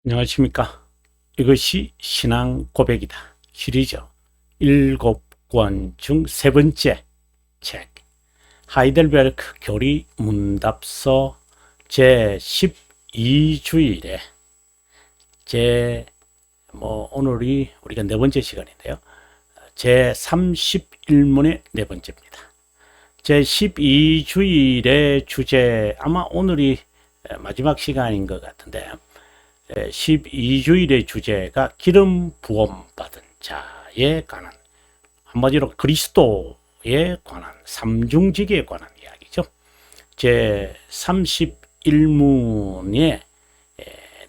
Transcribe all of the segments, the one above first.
안녕하십니까. 이것이 신앙 고백이다 시리즈 7권 중 세 번째 책, 하이델베르크 교리 문답서 제12주일에 오늘이 우리가 네 번째 시간인데요. 제31문의 네 번째입니다. 제12주일의 주제, 아마 오늘이 마지막 시간인 것 같은데, 12주일의 주제가 기름 부음 받은 자에 관한, 한마디로 그리스도에 관한, 삼중직에 관한 이야기죠. 제 31문의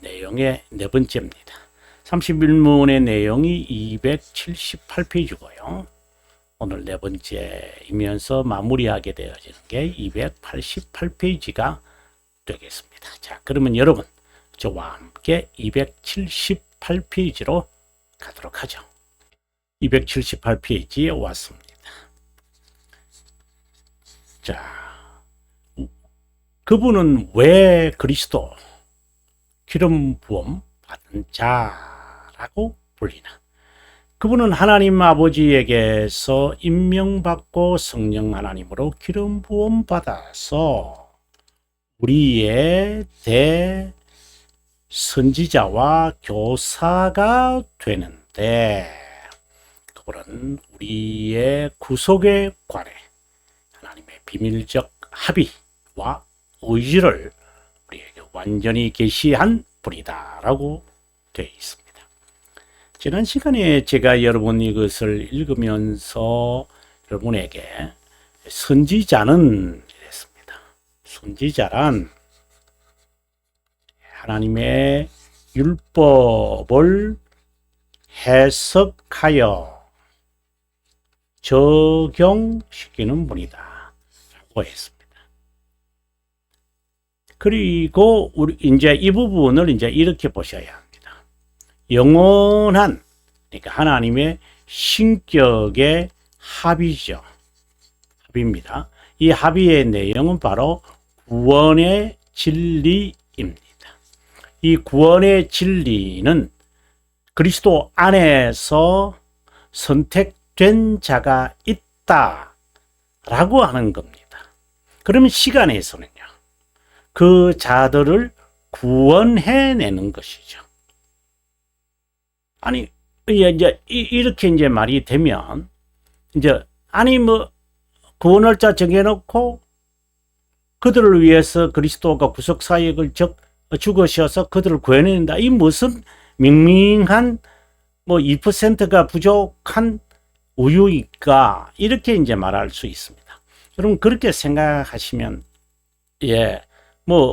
내용의 네 번째입니다. 31문의 내용이 278페이지고요. 오늘 네 번째이면서 마무리하게 되어지는 게 288페이지가 되겠습니다. 자, 그러면 여러분, 저와 함께 278페이지로 가도록 하죠. 278페이지에 왔습니다. 자, 그분은 왜 그리스도, 기름 부음 받은 자라고 불리나? 그분은 하나님 아버지에게서 임명받고 성령 하나님으로 기름 부음 받아서 우리의 선지자와 교사가 되는데, 그분은 우리의 구속에 관해 하나님의 비밀적 합의와 의지를 우리에게 완전히 계시한 분이다라고 되어 있습니다. 지난 시간에 제가 여러분 이것을 읽으면서 여러분에게 선지자는 이랬습니다. 선지자란 하나님의 율법을 해석하여 적용시키는 분이다 라고 했습니다. 그리고 우리 이제 이 부분을 이제 이렇게 보셔야 합니다. 영원한, 그러니까 하나님의 신격의 합의죠. 합의입니다. 이 합의의 내용은 바로 구원의 진리입니다. 이 구원의 진리는 그리스도 안에서 선택된 자가 있다라고 하는 겁니다. 그러면 시간에서는요, 그 자들을 구원해내는 것이죠. 아니, 이제 이렇게 이제 말이 되면, 이제 아니 구원할 자 정해놓고 그들을 위해서 그리스도가 구속 사역을 죽으셔서 그들을 구해낸다. 이 무슨 밍밍한 2%가 부족한 우유일까? 이렇게 이제 말할 수 있습니다. 여러분, 그렇게 생각하시면,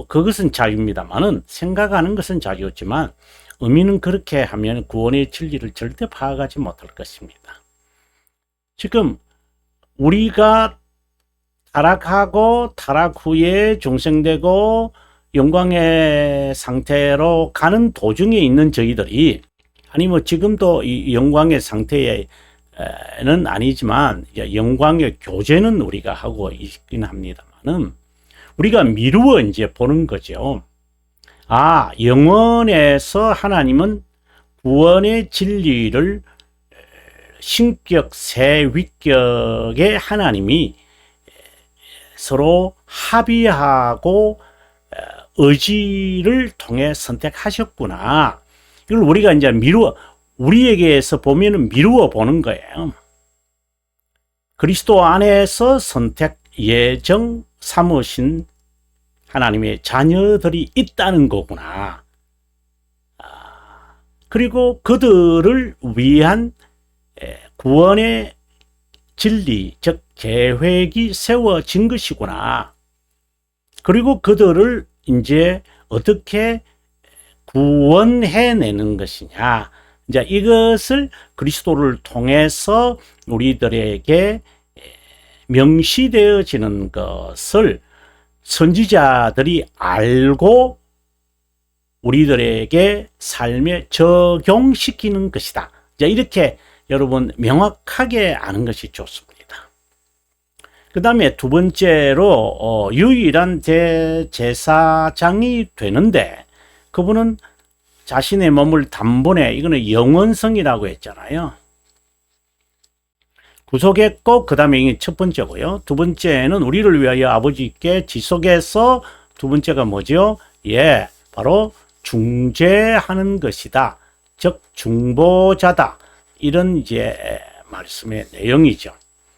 그것은 자유입니다만은, 생각하는 것은 자유였지만, 의미는 그렇게 하면 구원의 진리를 절대 파악하지 못할 것입니다. 지금, 우리가 타락하고 타락 후에 중생되고 영광의 상태로 가는 도중에 있는 저희들이, 아니 지금도 이 영광의 상태에는 아니지만 영광의 교제는 우리가 하고 있긴 합니다만은, 우리가 미루어 이제 보는 거죠. 아, 영원에서 하나님은 구원의 진리를 신격, 새 위격의 하나님이 서로 합의하고 의지를 통해 선택하셨구나. 이걸 우리가 이제 우리에게서 보면은 미루어 보는 거예요. 그리스도 안에서 선택, 예정 삼으신 하나님의 자녀들이 있다는 거구나. 그리고 그들을 위한 구원의 진리, 즉 계획이 세워진 것이구나. 그리고 그들을 이제 어떻게 구원해내는 것이냐. 이제 이것을 그리스도를 통해서 우리들에게 명시되어지는 것을 선지자들이 알고 우리들에게 삶에 적용시키는 것이다. 이제 이렇게 여러분 명확하게 아는 것이 좋습니다. 그 다음에 두 번째로 유일한 대제사장이 되는데, 그분은 자신의 몸을 단번에, 이거는 영원성이라고 했잖아요. 구속했고, 그 다음에 이게 첫 번째고요. 두 번째는 우리를 위하여 아버지께 지속해서, 두 번째가 뭐죠? 예, 바로 중재하는 것이다. 즉, 중보자다. 이런 이제 말씀의 내용이죠.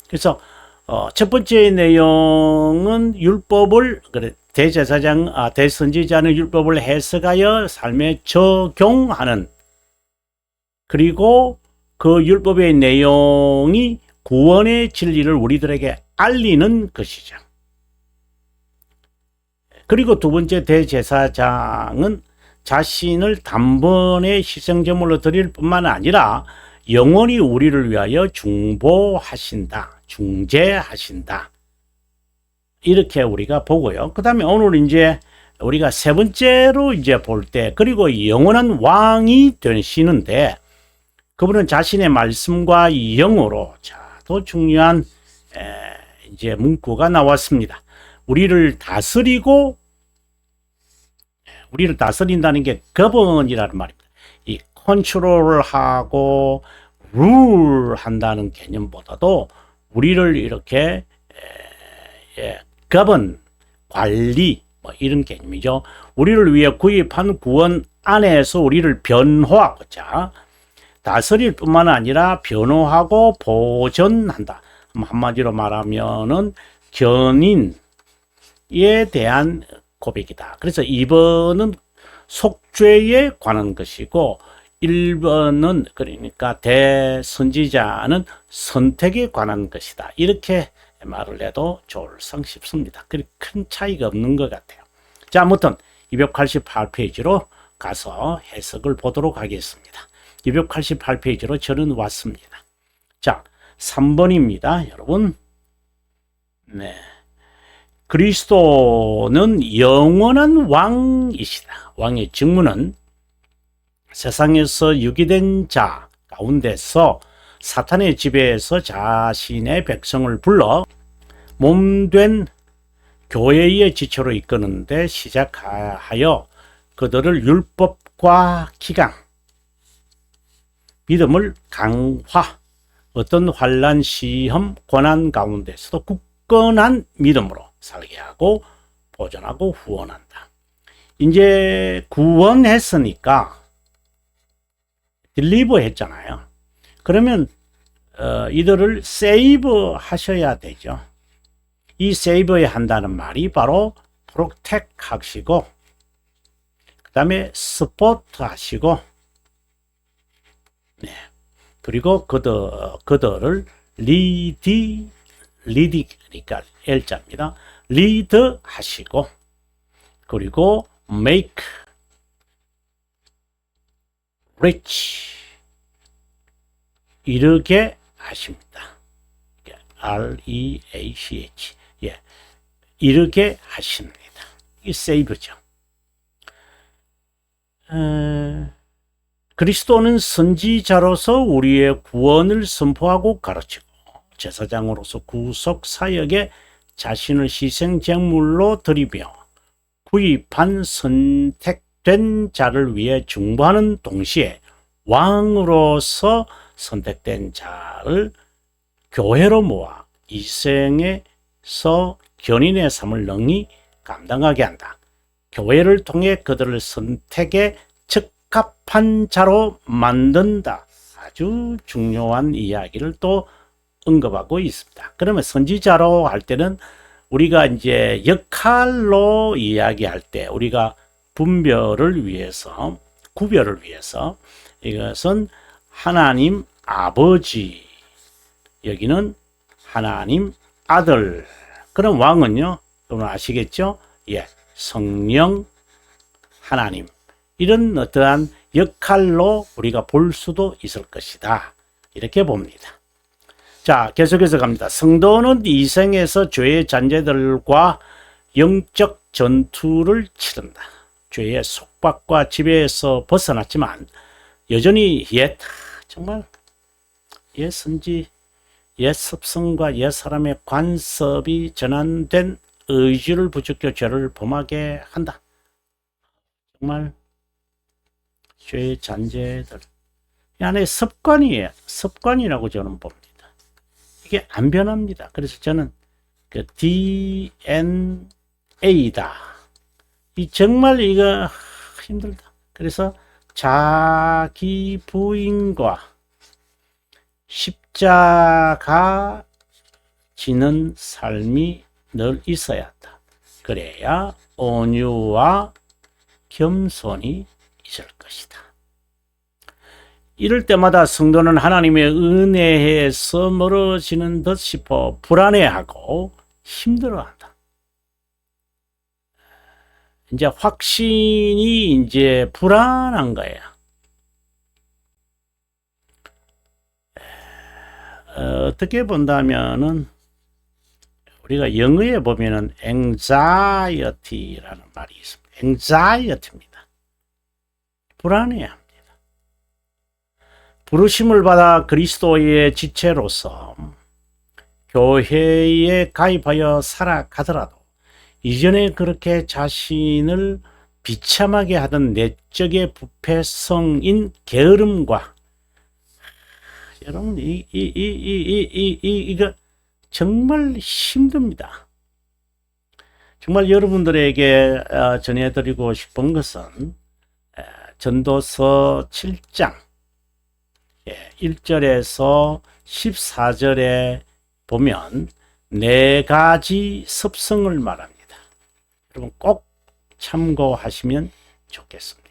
그래서, 첫 번째 내용은 율법을, 대제사장, 대선지자는 율법을 해석하여 삶에 적용하는, 그리고 그 율법의 내용이 구원의 진리를 우리들에게 알리는 것이죠. 그리고 두 번째 대제사장은 자신을 단번에 희생제물로 드릴 뿐만 아니라 영원히 우리를 위하여 중보하신다, 중재하신다. 이렇게 우리가 보고요. 그 다음에 오늘 이제 우리가 세 번째로 이제 볼 때, 그리고 영원한 왕이 되시는데, 그분은 자신의 말씀과 영으로, 자, 더 중요한 이제 문구가 나왔습니다. 우리를 다스린다는 게 govern이라는 말입니다. 이 컨트롤하고 룰 한다는 개념보다도 우리를 이렇게 govern, 관리, 뭐 이런 개념이죠. 우리를 위해 구입한 구원 안에서 우리를 변호하고, 자, 다스릴 뿐만 아니라 변호하고 보존한다. 한마디로 말하면은 견인에 대한 고백이다. 그래서 2번은 속죄에 관한 것이고, 1번은 그러니까 대선지자는 선택에 관한 것이다. 이렇게 말을 해도 좋을상 싶습니다. 그리 큰 차이가 없는 것 같아요. 자, 아무튼 288페이지로 가서 해석을 보도록 하겠습니다. 288페이지로 저는 왔습니다. 자, 3번입니다. 여러분. 네. 그리스도는 영원한 왕이시다. 왕의 직무는 세상에서 유기된 자 가운데서 사탄의 지배에서 자신의 백성을 불러 몸된 교회의 지체로 이끄는데 시작하여 그들을 율법과 기강, 믿음을 강화, 어떤 환난, 시험, 고난 가운데서도 굳건한 믿음으로 살게 하고 보존하고 후원한다. 이제 구원했으니까 딜리버 했잖아요. 그러면 이들을 세이브 하셔야 되죠. 이 세이브에 한다는 말이 바로 프로텍 하시고, 그 다음에 스포트 하시고, 네. 그리고 그들을 그러니까 L자입니다. 리드 하시고, 그리고 make rich, 이르게 하십니다. R-E-A-C-H. 예. 이르게 하십니다. 이 세이브죠. 그리스도는 선지자로서 우리의 구원을 선포하고 가르치고, 제사장으로서 구속 사역에 자신을 희생 제물로 드리며 구입한 선택된 자를 위해 중보하는 동시에 왕으로서 선택된 자를 교회로 모아 이생에서 견인의 삶을 능히 감당하게 한다. 교회를 통해 그들을 선택에 적합한 자로 만든다. 아주 중요한 이야기를 또 언급하고 있습니다. 그러면 선지자로 할 때는 우리가 이제 역할로 이야기할 때 우리가 구별을 위해서 이것은 하나님 아버지, 여기는 하나님 아들, 그럼 왕은요, 여러분 아시겠죠? 예, 성령 하나님, 이런 어떠한 역할로 우리가 볼 수도 있을 것이다. 이렇게 봅니다. 자, 계속해서 갑니다. 성도는 이 생에서 죄의 잔재들과 영적 전투를 치른다. 죄의 속박과 지배에서 벗어났지만 여전히 정말 옛 선지, 옛 습성과 옛 사람의 관습이 전환된 의지를 부추겨 죄를 범하게 한다. 정말 죄의 잔재들. 이 안에 습관이에요. 습관이라고 저는 봅니다. 이게 안 변합니다. 그래서 저는 그 DNA다. 이 정말 이거 힘들다. 그래서 자기 부인과 십자가 지는 삶이 늘 있어야 한다. 그래야 온유와 겸손이 있을 것이다. 이럴 때마다 성도는 하나님의 은혜에서 멀어지는 듯 싶어 불안해하고 힘들어한다. 이제 확신이 이제 불안한 거야. 어떻게 본다면은 우리가 영어에 보면은 anxiety라는 말이 있습니다. anxiety입니다. 불안해야 합니다. 부르심을 받아 그리스도의 지체로서 교회에 가입하여 살아가더라도 이전에 그렇게 자신을 비참하게 하던 내적의 부패성인 게으름과 여러분 이거 정말 힘듭니다. 정말 여러분들에게 전해드리고 싶은 것은 전도서 7장 1절에서 14절에 보면 4가지 습성을 말합니다. 여러분 꼭 참고하시면 좋겠습니다.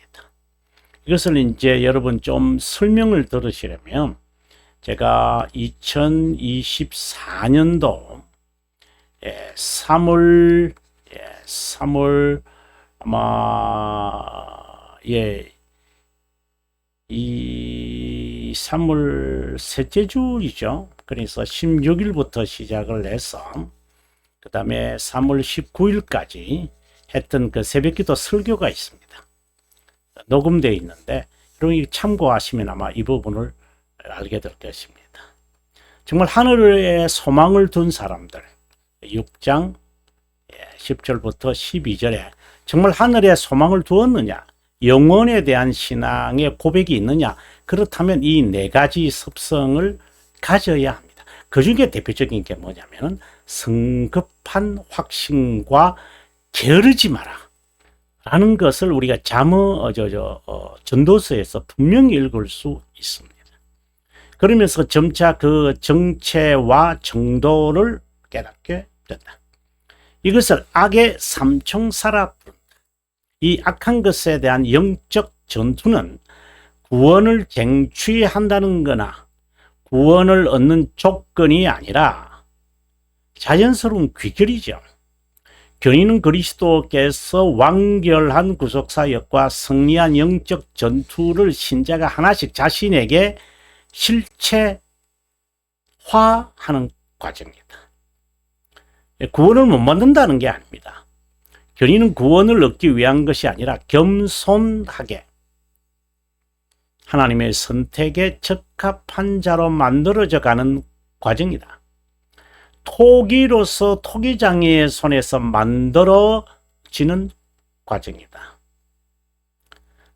이것을 이제 여러분 좀 설명을 들으시려면 제가 2024년도 3월 아마 이 3월 셋째 주이죠. 그래서 16일부터 시작을 해서 그 다음에 3월 19일까지 했던 그 새벽기도 설교가 있습니다. 녹음되어 있는데 여러분이 참고하시면 아마 이 부분을 알게 될 것입니다. 정말 하늘에 소망을 둔 사람들 6장 10절부터 12절에 정말 하늘에 소망을 두었느냐, 영원에 대한 신앙의 고백이 있느냐, 그렇다면 이 4가지 습성을 가져야 합니다. 그 중에 대표적인 게 뭐냐면 성급한 확신과 게으르지 마라 라는 것을 우리가 전도서에서 분명히 읽을 수 있습니다. 그러면서 점차 그 정체와 정도를 깨닫게 된다. 이것을 악의 삼총사라 부른다. 이 악한 것에 대한 영적 전투는 구원을 쟁취한다는 거나 구원을 얻는 조건이 아니라 자연스러운 귀결이죠. 교인은 그리스도께서 완결한 구속사역과 승리한 영적 전투를 신자가 하나씩 자신에게 실체화하는 과정이다. 구원을 못 만든다는 게 아닙니다. 교인은 구원을 얻기 위한 것이 아니라 겸손하게 하나님의 선택에 적합한 자로 만들어져 가는 과정이다. 토기로서 토기장의 손에서 만들어지는 과정이다.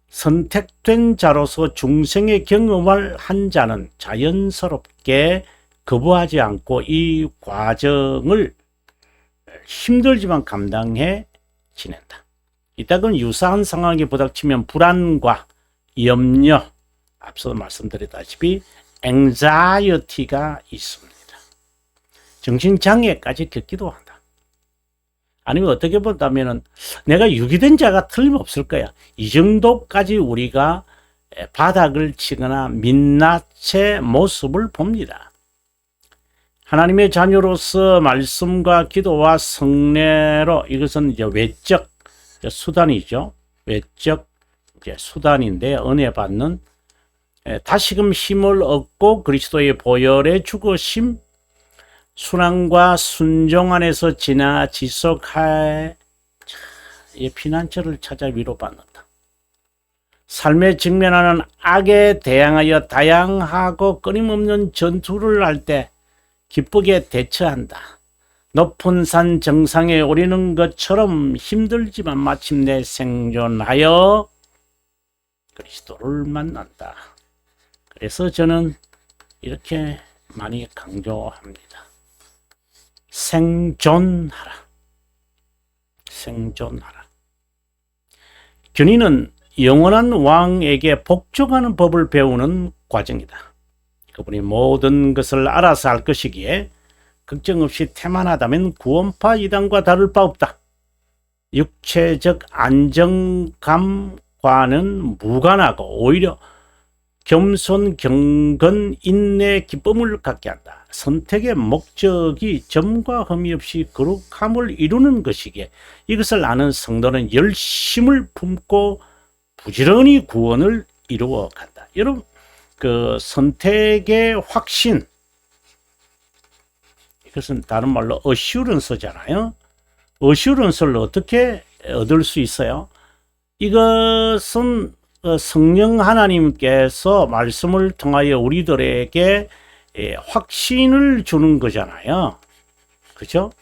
선택된 자로서 중생의 경험을 한 자는 자연스럽게 거부하지 않고 이 과정을 힘들지만 감당해 지낸다. 이따금 유사한 상황에 부닥치면 불안과 염려, 앞서 말씀드렸다시피 anxiety가 있습니다. 정신장애까지 겪기도 한다. 아니면 어떻게 본다면 내가 유기된 자가 틀림없을 거야. 이 정도까지 우리가 바닥을 치거나 민낯의 모습을 봅니다. 하나님의 자녀로서 말씀과 기도와 성례로 이것은 이제 외적 수단이죠. 외적 수단인데 은혜 받는 다시금 힘을 얻고 그리스도의 보혈의 죽으심 순환과 순종 안에서 지속해 피난처를 찾아 위로받는다. 삶에 직면하는 악에 대항하여 다양하고 끊임없는 전투를 할 때 기쁘게 대처한다. 높은 산 정상에 오르는 것처럼 힘들지만 마침내 생존하여 그리스도를 만난다. 그래서 저는 이렇게 많이 강조합니다. 생존하라. 생존하라. 견인은 영원한 왕에게 복종하는 법을 배우는 과정이다. 그분이 모든 것을 알아서 할 것이기에 걱정 없이 태만하다면 구원파 이단과 다를 바 없다. 육체적 안정감과는 무관하고 오히려 겸손, 경건, 인내, 기쁨을 갖게 한다. 선택의 목적이 점과 흠이 없이 거룩함을 이루는 것이기에 이것을 아는 성도는 열심을 품고 부지런히 구원을 이루어 간다. 여러분, 그 선택의 확신, 이것은 다른 말로 어슈런스잖아요. 어슈런스를 어떻게 얻을 수 있어요? 이것은 성령 하나님께서 말씀을 통하여 우리들에게 확신을 주는 거잖아요. 그죠?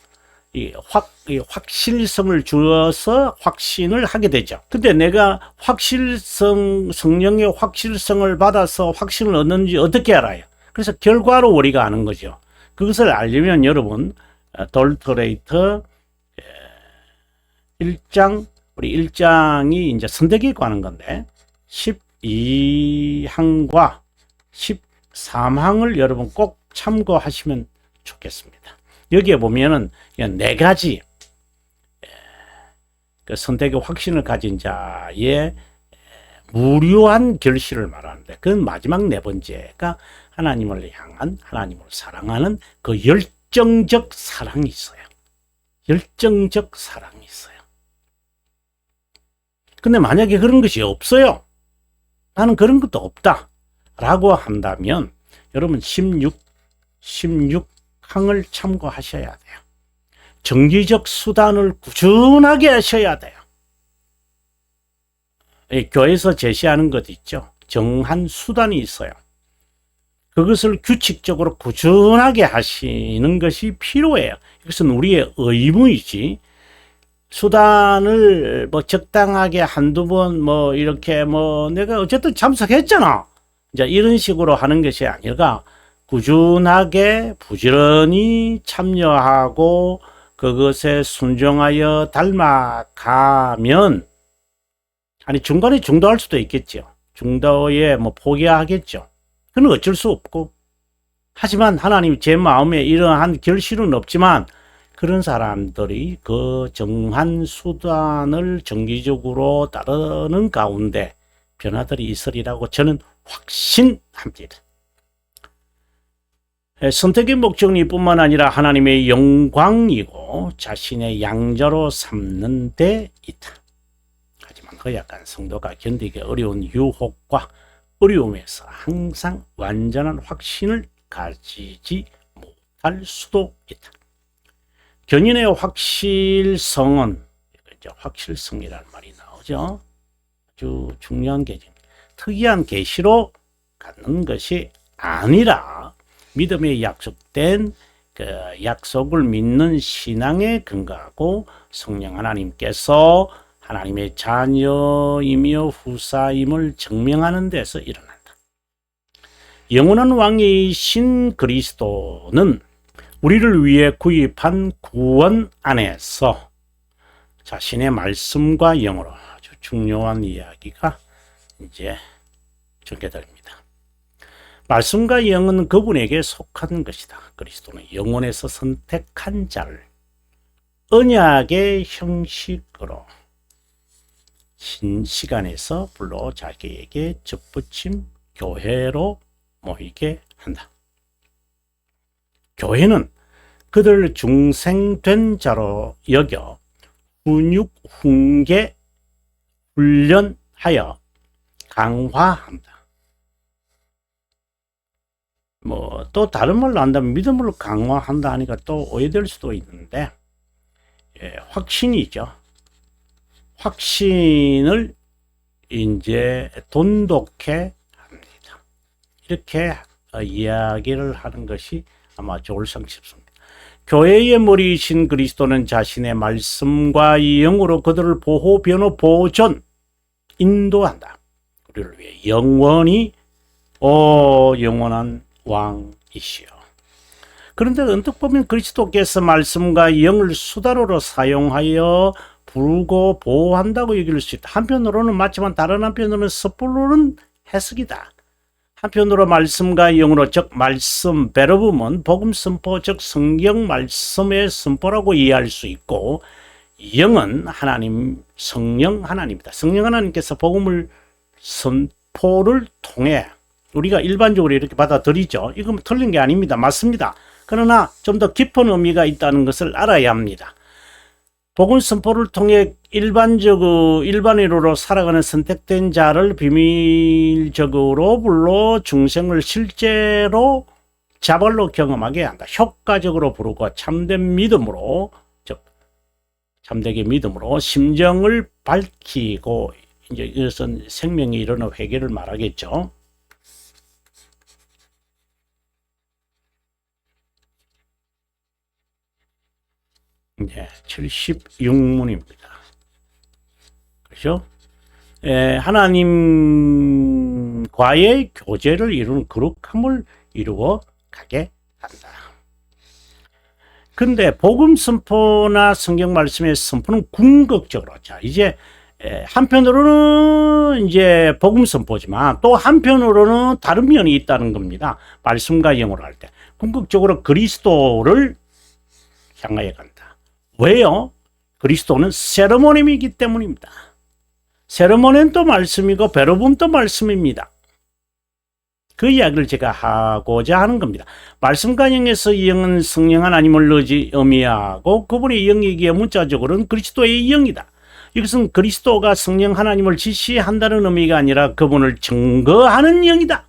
이 확실성을 주어서 확신을 하게 되죠. 근데 내가 성령의 확실성을 받아서 확신을 얻는지 어떻게 알아요? 그래서 결과로 우리가 아는 거죠. 그것을 알려면 여러분, 돌터레이터 1장, 우리 1장이 이제 선택에 관한 건데, 12항과 13항을 여러분 꼭 참고하시면 좋겠습니다. 여기에 보면은 네 가지 그 선택의 확신을 가진 자의 무료한 결실을 말하는데, 그 마지막 네 번째가 하나님을 향한, 하나님을 사랑하는 그 열정적 사랑이 있어요. 열정적 사랑이 있어요. 근데 만약에 그런 것이 없어요. 나는 그런 것도 없다 라고 한다면 여러분 16항을 참고하셔야 돼요. 정기적 수단을 꾸준하게 하셔야 돼요. 교회에서 제시하는 것 있죠. 정한 수단이 있어요. 그것을 규칙적으로 꾸준하게 하시는 것이 필요해요. 이것은 우리의 의무이지, 수단을 뭐 적당하게 한두 번 뭐 이렇게 뭐 내가 어쨌든 참석했잖아, 이제 이런 식으로 하는 것이 아니라 꾸준하게 부지런히 참여하고 그것에 순종하여 닮아가면, 아니 중간에 중도할 수도 있겠죠. 중도에 뭐 포기하겠죠. 그건 어쩔 수 없고, 하지만 하나님 제 마음에 이러한 결실은 없지만 그런 사람들이 그 정한 수단을 정기적으로 따르는 가운데 변화들이 있으리라고 저는 확신합니다. 선택의 목적은 이뿐만 아니라 하나님의 영광이고 자신의 양자로 삼는 데 있다. 하지만 허약한 성도가 견디기 어려운 유혹과 어려움에서 항상 완전한 확신을 가지지 못할 수도 있다. 견인의 확실성은, 이제 확실성이라는 말이 나오죠. 아주 중요한 계시입니다. 특이한 계시로 갖는 것이 아니라 믿음에 약속된 그 약속을 믿는 신앙에 근거하고 성령 하나님께서 하나님의 자녀이며 후사임을 증명하는 데서 일어난다. 영원한 왕이신 그리스도는 우리를 위해 구입한 구원 안에서 자신의 말씀과 영으로 아주 중요한 이야기가 이제 전개됩니다. 말씀과 영은 그분에게 속한 것이다. 그리스도는 영혼에서 선택한 자를 언약의 형식으로 신시간에서 불러 자기에게 접붙임 교회로 모이게 한다. 교회는 그들 중생된 자로 여겨 훈육, 훈계, 훈련하여 강화한다. 뭐 또 다른 말로 한다면 믿음으로 강화한다 하니까 또 오해될 수도 있는데, 확신이죠. 확신을 이제 돈독해 합니다. 이렇게 이야기를 하는 것이 아마 좋을상 싶습니다. 교회의 머리이신 그리스도는 자신의 말씀과 영으로 그들을 보호, 변호, 보존, 인도한다. 우리를 위해 영원한 왕이시여. 그런데 언뜻 보면 그리스도께서 말씀과 영을 수단으로 사용하여 부르고 보호한다고 여길 수 있다. 한편으로는 맞지만 다른 한편으로는 섣부른 해석이다. 한편으로 말씀과 영으로, 즉 말씀, 베르브는 복음 선포, 즉 성경 말씀의 선포라고 이해할 수 있고, 영은 하나님, 성령 하나님이다. 성령 하나님께서 복음을 선포를 통해 우리가 일반적으로 이렇게 받아들이죠. 이건 틀린 게 아닙니다. 맞습니다. 그러나 좀 더 깊은 의미가 있다는 것을 알아야 합니다. 복음 선포를 통해 일반인으로 살아가는 선택된 자를 비밀적으로 불러 중생을 실제로 자발로 경험하게 한다. 효과적으로 부르고 참된 믿음으로, 즉 참되게 믿음으로 심정을 밝히고, 이제 이것은 생명이 이르는 회개를 말하겠죠. 네, 76문입니다. 그렇죠? 하나님과의 교제를 이루는 거룩함을 이루어 가게 한다. 근데 복음 선포나 성경 말씀의 선포는 궁극적으로, 자, 이제 한편으로는 이제 복음 선포지만 또 한편으로는 다른 면이 있다는 겁니다. 말씀과 영어로 할 때 궁극적으로 그리스도를 향하여 간다. 왜요? 그리스도는 세르모님이기 때문입니다. 세르모니는 또 말씀이고 베르붐도 말씀입니다. 그 이야기를 제가 하고자 하는 겁니다. 말씀과 영에서 영은 성령 하나님을 의미하고 그분의 영이기에 문자적으로는 그리스도의 영이다. 이것은 그리스도가 성령 하나님을 지시한다는 의미가 아니라 그분을 증거하는 영이다.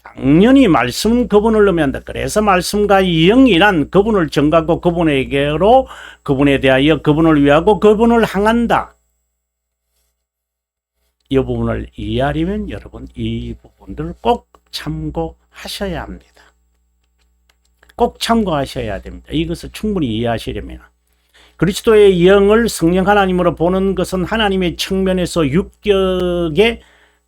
당연히 말씀은 그분을 의미한다. 그래서 말씀과 영이란 그분을 증거하고 그분에게로, 그분에 대하여, 그분을 위하고 그분을 향한다. 이 부분을 이해하려면 여러분 이 부분들을 꼭 참고하셔야 합니다. 꼭 참고하셔야 됩니다. 이것을 충분히 이해하시려면. 그리스도의 영을 성령 하나님으로 보는 것은 하나님의 측면에서 육격의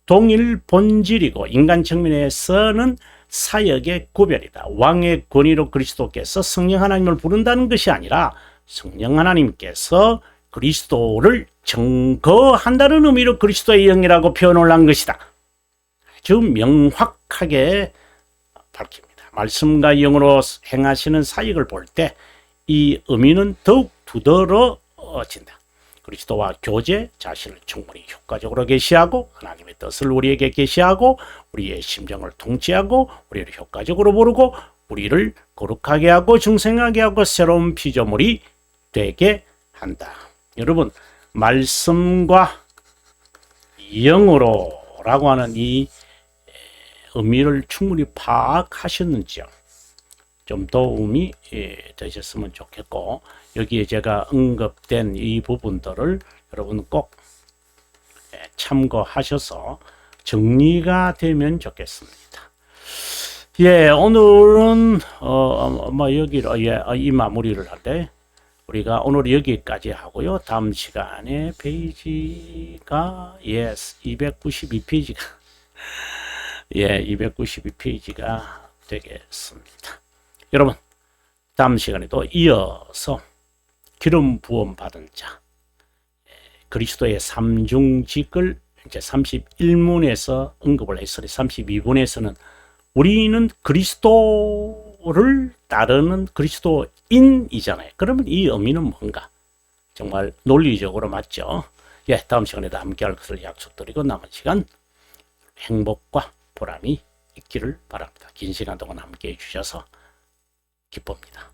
동일 본질이고, 인간 측면에서는 사역의 구별이다. 왕의 권위로 그리스도께서 성령 하나님을 부른다는 것이 아니라 성령 하나님께서 그리스도를 증거한다는 의미로 그리스도의 영이라고 표현을 한 것이다. 아주 명확하게 밝힙니다. 말씀과 영으로 행하시는 사역을 볼 때 이 의미는 더욱 두드러진다. 그리스도와 교제, 자신을 충분히 효과적으로 계시하고 하나님의 뜻을 우리에게 계시하고 우리의 심정을 통치하고 우리를 효과적으로 부르고 우리를 거룩하게 하고 중생하게 하고 새로운 피조물이 되게 한다. 여러분, 말씀과 영으로 라고 하는 이 의미를 충분히 파악하셨는지요? 좀 도움이 되셨으면 좋겠고, 여기에 제가 언급된 이 부분들을 여러분 꼭 참고하셔서 정리가 되면 좋겠습니다. 예, 오늘은 여기로 이 마무리를 할 때 우리가 오늘 여기까지 하고요. 다음 시간에 페이지가 292페이지가 292페이지가 되겠습니다. 여러분, 다음 시간에도 이어서 기름 부음 받은 자, 그리스도의 삼중직을 이제 31문에서 언급을 했으니 32문에서는 우리는 그리스도를 따르는 그리스도인이잖아요. 그러면 이 의미는 뭔가? 정말 논리적으로 맞죠? 예, 다음 시간에도 함께 할 것을 약속드리고 남은 시간 행복과 보람이 있기를 바랍니다. 긴 시간 동안 함께 해주셔서 기쁩니다.